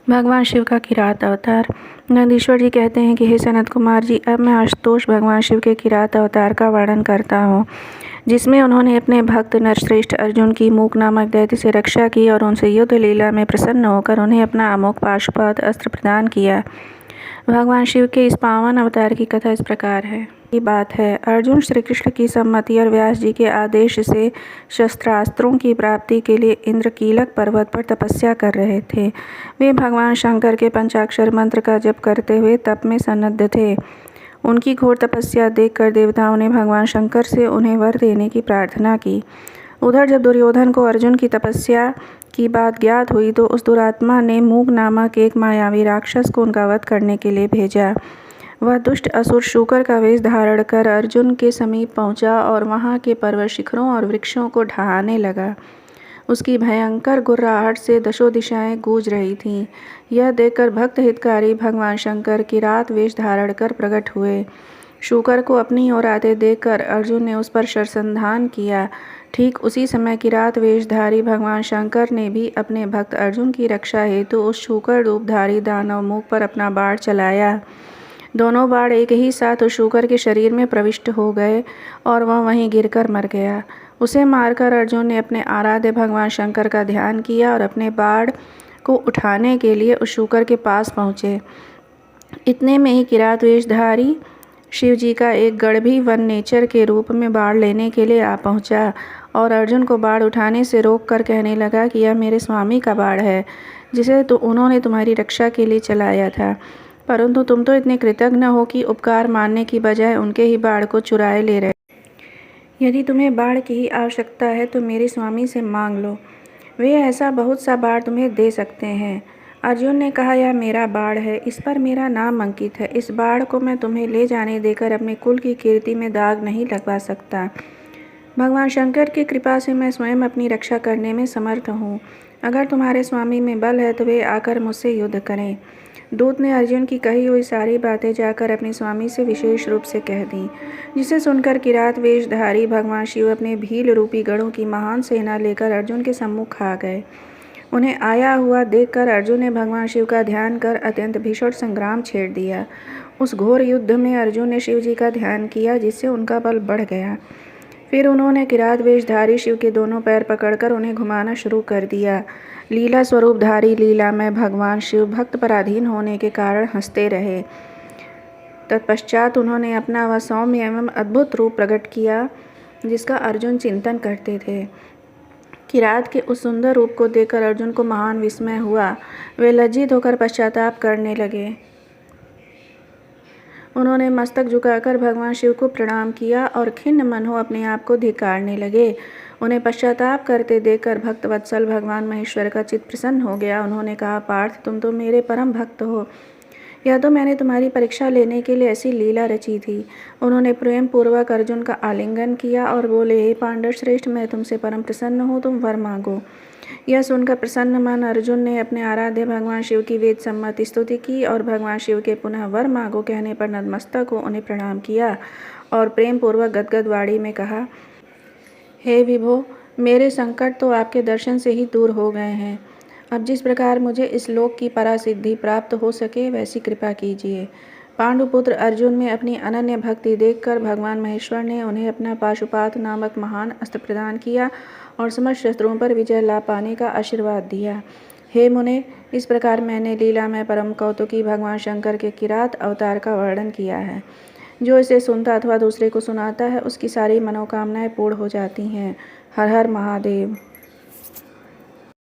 भगवान शिव का किरात अवतार। नंदीश्वर जी कहते हैं कि हे सनत कुमार जी, अब मैं आशुतोष भगवान शिव के किरात अवतार का वर्णन करता हूँ, जिसमें उन्होंने अपने भक्त नरश्रेष्ठ अर्जुन की मूक नामक दैत्य से रक्षा की और उनसे युद्ध लीला में प्रसन्न होकर उन्हें अपना अमोघ पाशुपत अस्त्र प्रदान किया। भगवान शिव के इस पावन अवतार की कथा इस प्रकार है। की बात है, अर्जुन श्री कृष्ण की सम्मति और व्यास जी के आदेश से शस्त्रास्त्रों की प्राप्ति के लिए इंद्रकीलक पर्वत पर तपस्या कर रहे थे। वे भगवान शंकर के पंचाक्षर मंत्र का जप करते हुए तप में सन्नद्ध थे। उनकी घोर तपस्या देखकर देवताओं ने भगवान शंकर से उन्हें वर देने की प्रार्थना की। उधर जब दुर्योधन को अर्जुन की तपस्या की बात ज्ञात हुई तो उस दुरात्मा ने मूक नामक एक मायावी राक्षस को उनका वध करने के लिए भेजा। वह दुष्ट असुर शूकर का वेश धारण कर अर्जुन के समीप पहुंचा और वहां के पर्वत शिखरों और वृक्षों को ढहाने लगा। उसकी भयंकर गुर्राहट से दशों दिशाएं गूंज रही थीं। यह देखकर भक्त हितकारी भगवान शंकर किरात वेश धारण कर प्रकट हुए। शूकर को अपनी ओर आते देखकर अर्जुन ने उस पर शरसंधान किया। ठीक उसी समय किरात वेशधारी भगवान शंकर ने भी अपने भक्त अर्जुन की रक्षा हेतु उस शूकर रूपधारी दानव मूक पर अपना बाण चलाया। दोनों बाण एक ही साथ उस शूकर के शरीर में प्रविष्ट हो गए और वह वहीं गिरकर मर गया। उसे मारकर अर्जुन ने अपने आराध्य भगवान शंकर का ध्यान किया और अपने बाण को उठाने के लिए उस शूकर के पास पहुँचे। इतने में ही किरात वेशधारी शिव जी का एक गढ़ भी वन नेचर के रूप में बाण लेने के लिए आ पहुंचा और अर्जुन को बाण उठाने से रोक कर कहने लगा कि यह मेरे स्वामी का बाण है, जिसे तो उन्होंने तुम्हारी रक्षा के लिए चलाया था, परंतु तुम तो इतने कृतज्ञ हो कि उपकार मानने की बजाय उनके ही बाण को चुराए ले रहे। यदि तुम्हें बाण की ही आवश्यकता है तो मेरे स्वामी से मांग लो, वे ऐसा बहुत सा बाण तुम्हें दे सकते हैं। अर्जुन ने कहा, यह मेरा बाण है, इस पर मेरा नाम अंकित है। इस बाण को मैं तुम्हें ले जाने देकर अपने कुल की कीर्ति में दाग नहीं लगवा सकता। भगवान शंकर की कृपा से मैं स्वयं अपनी रक्षा करने में समर्थ हूँ। अगर तुम्हारे स्वामी में बल है तो वे आकर मुझसे युद्ध करें। दूत ने अर्जुन की कही हुई सारी बातें जाकर अपने स्वामी से विशेष रूप से कह दी, जिसे सुनकर किरात वेशधारी भगवान शिव अपने भील रूपी गणों की महान सेना लेकर अर्जुन के सम्मुख आ गए। उन्हें आया हुआ देखकर अर्जुन ने भगवान शिव का ध्यान कर अत्यंत भीषण संग्राम छेड़ दिया। उस घोर युद्ध में अर्जुन ने शिव जी का ध्यान किया, जिससे उनका बल बढ़ गया। फिर उन्होंने किरात वेशधारी शिव के दोनों पैर पकड़कर उन्हें घुमाना शुरू कर दिया। लीला स्वरूपधारी लीला में भगवान शिव भक्त पराधीन होने के कारण हंसते रहे। तत्पश्चात उन्होंने अपना वह सौम्य एवं अद्भुत रूप प्रकट किया, जिसका अर्जुन चिंतन करते थे। किरात के उस सुंदर रूप को देखकर अर्जुन को महान विस्मय हुआ। वे लज्जित होकर पश्चाताप करने लगे। उन्होंने मस्तक झुकाकर भगवान शिव को प्रणाम किया और खिन्न मन हो अपने आप को धिक्कारने लगे। उन्हें पश्चाताप करते देखकर भक्त वत्सल भगवान महेश्वर का चित्त प्रसन्न हो गया। उन्होंने कहा, पार्थ, तुम तो मेरे परम भक्त हो। यह तो मैंने तुम्हारी परीक्षा लेने के लिए ऐसी लीला रची थी। उन्होंने प्रेम पूर्वक अर्जुन का आलिंगन किया और बोले, हे पांडव श्रेष्ठ, मैं तुमसे परम प्रसन्न हूँ, तुम वर मांगो। यह सुनकर प्रसन्न मन अर्जुन ने अपने आराध्य भगवान शिव की वेद सम्मत स्तुति की और भगवान शिव के पुनः वर मांगो कहने पर नतमस्तक हो उन्हें प्रणाम किया और प्रेम पूर्वक गदगद वाणी में कहा, हे विभो, मेरे संकट तो आपके दर्शन से ही दूर हो गए हैं। अब जिस प्रकार मुझे इस लोक की परासिद्धि प्राप्त हो सके वैसी कृपा कीजिए। पांडुपुत्र अर्जुन में अपनी अनन्य भक्ति देखकर भगवान महेश्वर ने उन्हें अपना पाशुपात नामक महान अस्त्र प्रदान किया और समस्त शत्रुओं पर विजय लाभ पाने का आशीर्वाद दिया। हे मुने, इस प्रकार मैंने लीला में परम कौतुकी भगवान शंकर के किरात अवतार का वर्णन किया है। जो इसे सुनता अथवा दूसरे को सुनाता है उसकी सारी मनोकामनाएं पूर्ण हो जाती हैं। हर हर महादेव।